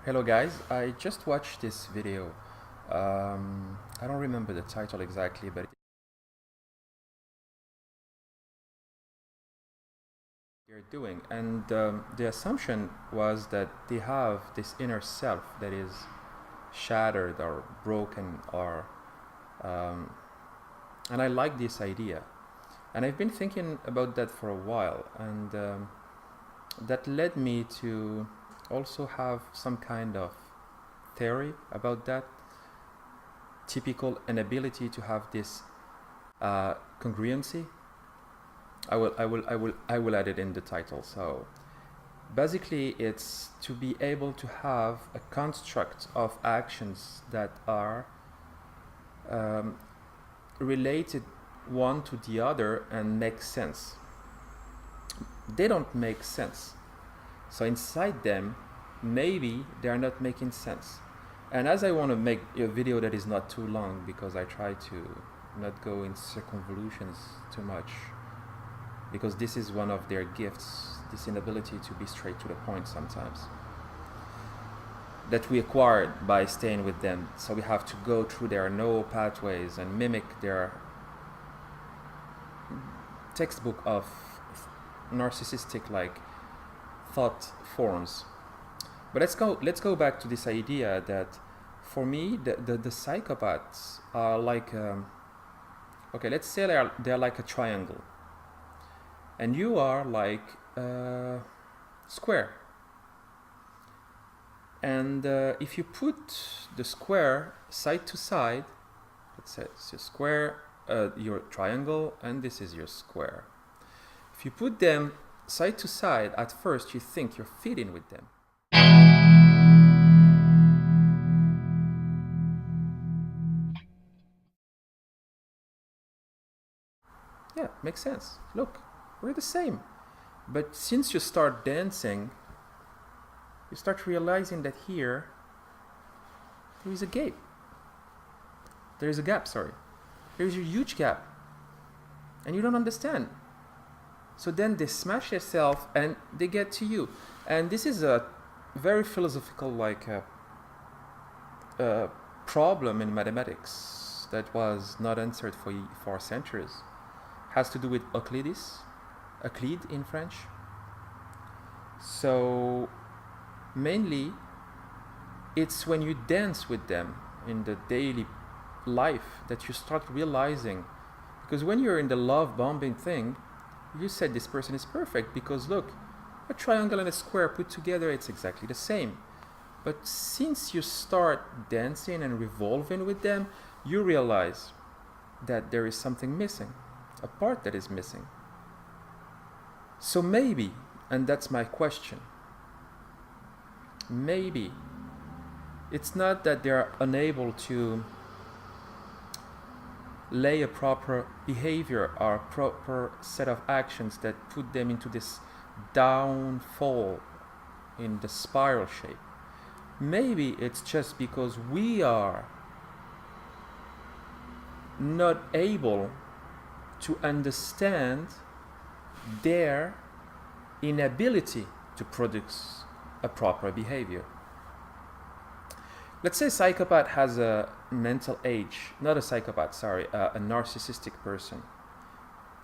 Hello guys, I just watched this video. I don't remember the title exactly, but they're doing. And the assumption was that they have this inner self that is shattered or broken um, and I like this idea. And I've been thinking about that for a while, and that led me to also have some kind of theory about that typical inability to have this congruency. I will add it in the title. So basically, it's to be able to have a construct of actions that are related one to the other and make sense. They don't make sense. So inside them, maybe they are not making sense. And as I want to make a video that is not too long, because I try to not go in circumvolutions too much, because this is one of their gifts, this inability to be straight to the point sometimes, that we acquired by staying with them. So we have to go through their neural pathways and mimic their textbook of narcissistic like thought forms. But let's go back to this idea that for me the psychopaths are like okay, let's say they're like a triangle and you are like a square, and if you put the square side to side, let's say it's your square, your triangle, and this is your square. If you put them side to side, at first you think you're fitting with them. Yeah, makes sense. Look, we're the same. But since you start dancing, you start realizing that here there is a gap. There is a gap, sorry. There is a huge gap. And you don't understand. So then they smash themselves and they get to you. And this is a very philosophical like problem in mathematics that was not answered for centuries. Has to do with Euclid in French. So mainly it's when you dance with them in the daily life that you start realizing, because when you're in the love bombing thing, you said this person is perfect because look, a triangle and a square put together, it's exactly the same. But since you start dancing and revolving with them, you realize that there is something missing, a part that is missing. So maybe, and that's my question, maybe it's not that they're unable to lay a proper behavior or a proper set of actions that put them into this downfall in the spiral shape. Maybe it's just because we are not able to understand their inability to produce a proper behavior. Let's say a psychopath has a mental age, not a psychopath, sorry, a narcissistic person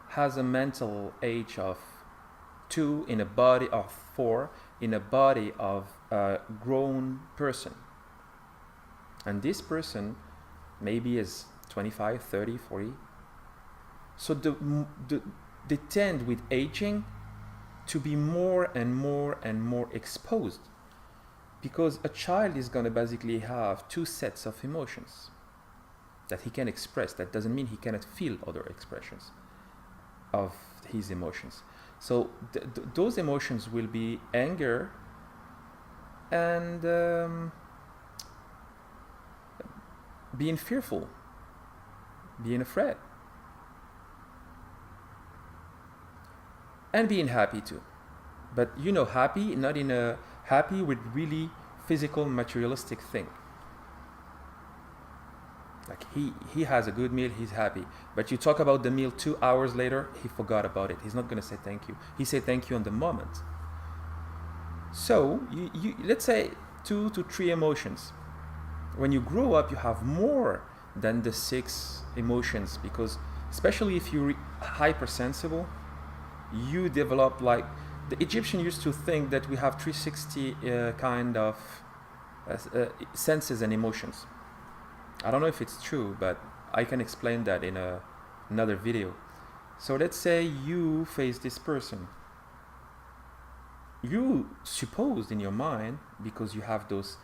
has a mental age of 2 in a body of 4 in a body of a grown person. And this person maybe is 25, 30, 40. So they tend with aging to be more and more and more exposed, because a child is going to basically have 2 sets of emotions that he can express. That doesn't mean he cannot feel other expressions of his emotions. So those emotions will be anger and being fearful, being afraid, and being happy too. But you know, happy, not in a happy with really physical materialistic thing. Like he has a good meal, he's happy. But you talk about the meal 2 hours later, he forgot about it. He's not going to say thank you. He said thank you on the moment. So you let's say 2 to 3 emotions. When you grow up, you have more than the 6 emotions, because especially if you're hypersensible, you develop, like the Egyptian used to think that we have 360 kind of senses and emotions. I don't know if it's true, but I can explain that in another video. So let's say you face this person. You supposed in your mind, because you have those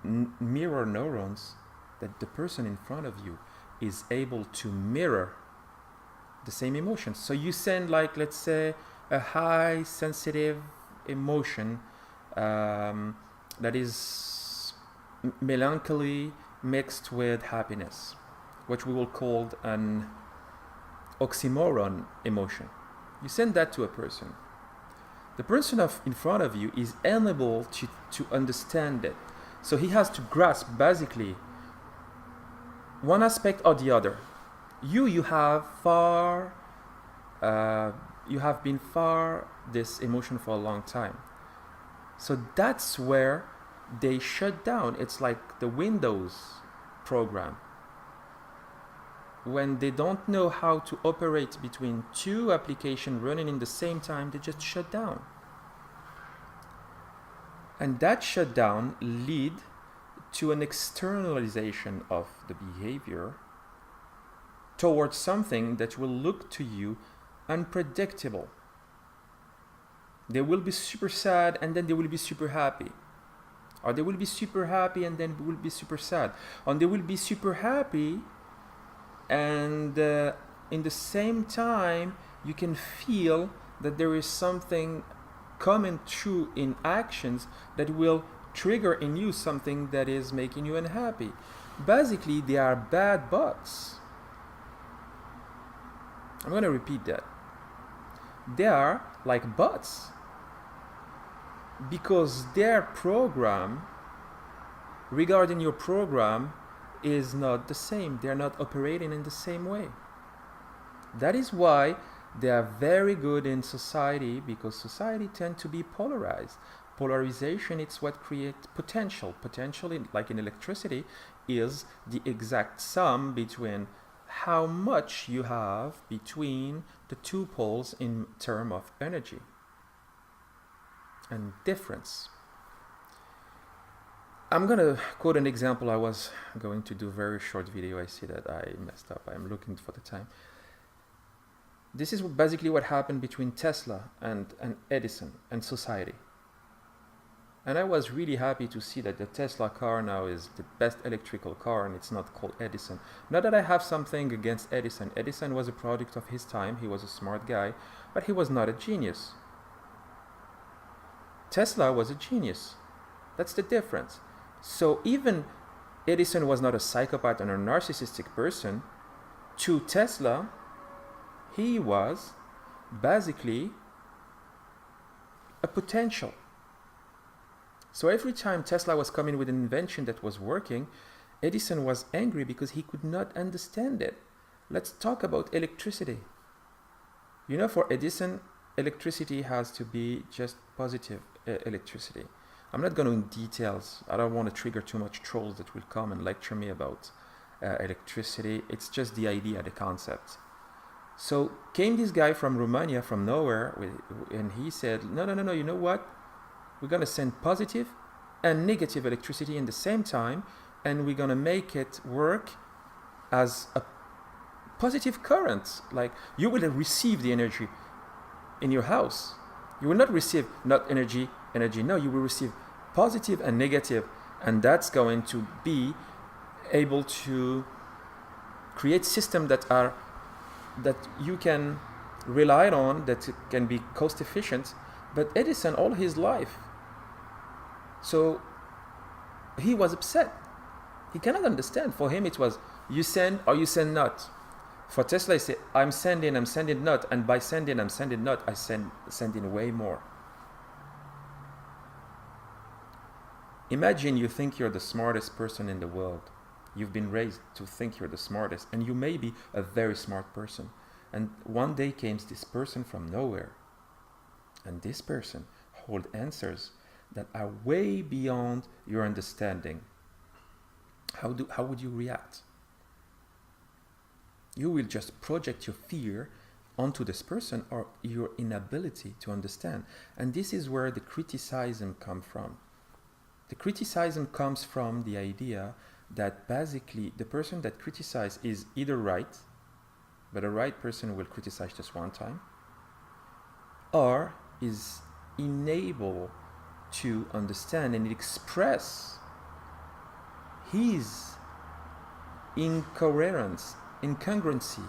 mirror neurons, that the person in front of you is able to mirror the same emotions. So you send, like, let's say, a high sensitive emotion that is melancholy mixed with happiness, which we will call an oxymoron emotion. You send that to a person. The person in front of you is unable to understand it. So he has to grasp basically one aspect or the other. You have been far this emotion for a long time. So that's where they shut down. It's like the Windows program. When they don't know how to operate between 2 applications running in the same time, they just shut down. And that shutdown lead to an externalization of the behavior towards something that will look to you unpredictable. They will be super sad and then they will be super happy. Or they will be super happy and then will be super sad. Or they will be super happy and in the same time you can feel that there is something coming true in actions that will trigger in you something that is making you unhappy. Basically, they are bad bots. I'm going to repeat that. They are like bots because their program regarding your program is not the same. They're not operating in the same way. That is why they are very good in society, because society tends to be polarized. Polarization, it's what creates potential. Potential, like in electricity, is the exact sum between how much you have between the 2 poles in terms of energy and difference. I'm going to quote an example. I was going to do a very short video. I see that I messed up. I'm looking for the time. This is basically what happened between Tesla and Edison and society. And I was really happy to see that the Tesla car now is the best electrical car and it's not called Edison. Not that I have something against Edison. Edison was a product of his time. He was a smart guy, but he was not a genius. Tesla was a genius. That's the difference. So even Edison was not a psychopath and a narcissistic person, to Tesla, he was basically a potential. So every time Tesla was coming with an invention that was working, Edison was angry because he could not understand it. Let's talk about electricity. You know, for Edison, electricity has to be just positive electricity. I'm not going into details. I don't want to trigger too much trolls that will come and lecture me about electricity. It's just the idea, the concept. So came this guy from Romania, from nowhere, and he said, no, you know what? We're going to send positive and negative electricity in the same time, and we're going to make it work as a positive current. Like, you will receive the energy in your house. You will not receive not energy, no, you will receive positive and negative, and that's going to be able to create systems that you can rely on, that can be cost efficient. But Edison, all his life, so he was upset. He cannot understand. For him, it was you send or you send not. For Tesla, he said, I'm sending not, and by sending, I'm sending not, I sending way more. Imagine you think you're the smartest person in the world. You've been raised to think you're the smartest, and you may be a very smart person. And one day came this person from nowhere, and this person hold answers that are way beyond your understanding, how would you react? You will just project your fear onto this person or your inability to understand. And this is where the criticism comes from. The criticism comes from the idea that basically the person that criticizes is either right, but a right person will criticize just one time, or is unable to understand and express his incoherence, incongruency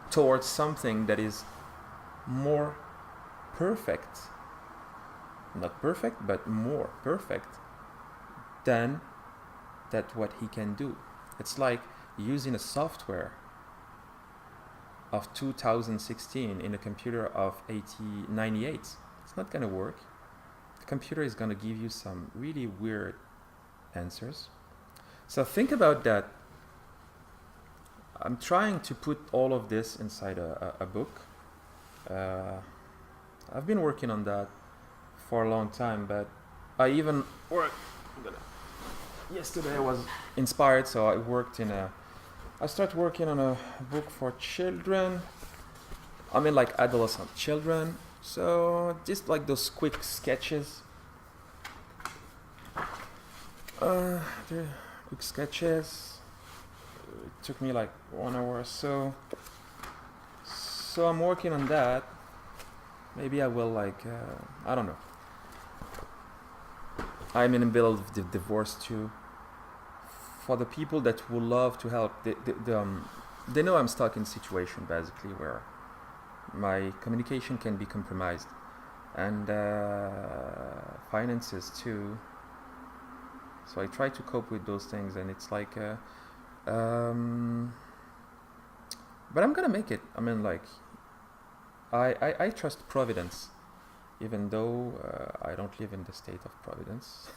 towards something that is more perfect, not perfect, but more perfect than that what he can do. It's like using a software of 2016 in a computer of 98. It's not going to work. The computer is going to give you some really weird answers. So think about that. I'm trying to put all of this inside a book. I've been working on that for a long time, but I even worked. Yesterday I was inspired, so I started working on a book for children. I mean, like adolescent children. So just like those quick sketches. They're quick sketches. It took me like 1 hour or so. So I'm working on that. Maybe I will I don't know. I'm in the middle of the divorce too. For the people that would love to help, they know I'm stuck in a situation basically where my communication can be compromised, and finances too. So I try to cope with those things, and it's like, but I'm gonna make it. I mean, like, I trust Providence, even though I don't live in the state of Providence.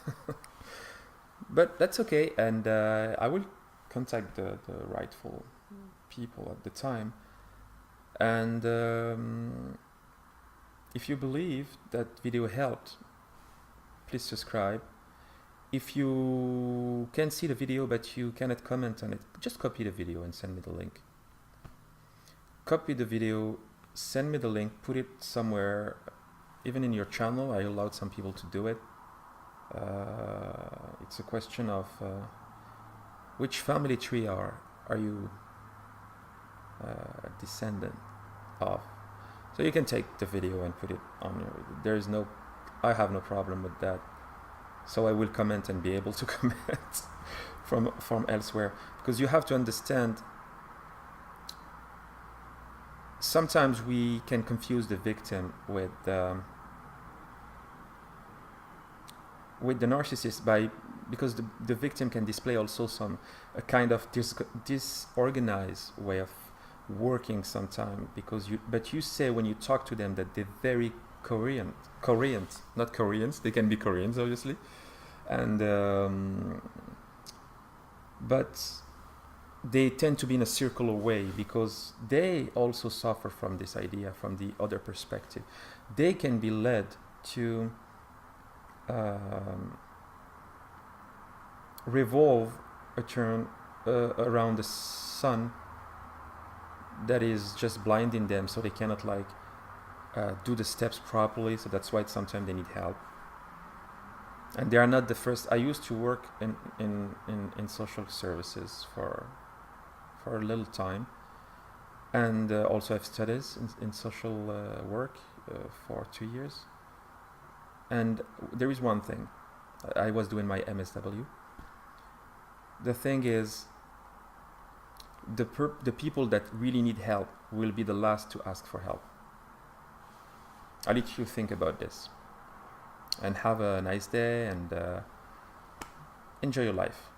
But that's okay, and I will contact the rightful people at the time. And if you believe that video helped, please subscribe. If you can see the video but you cannot comment on it, just copy the video and send me the link. Copy the video, send me the link, put it somewhere, even in your channel. I allowed some people to do it. It's a question of which family tree are you a descendant of. So you can take the video and put it on your, I have no problem with that. So I will comment and be able to comment from elsewhere, because you have to understand, sometimes we can confuse the victim with the narcissist because the victim can display also a kind of disorganized way of working sometimes, but you say when you talk to them that they're very Korean, not Koreans. They can be Koreans, obviously, and but they tend to be in a circular way because they also suffer from this idea from the other perspective. They can be led to revolve a turn around the sun that is just blinding them, so they cannot do the steps properly. So that's why sometimes they need help, and they are not the first. I used to work in social services for a little time, and also have studies in social work for 2 years. And there is one thing. I was doing my MSW. The thing is, the people that really need help will be the last to ask for help. I'll let you think about this. And have a nice day, and enjoy your life.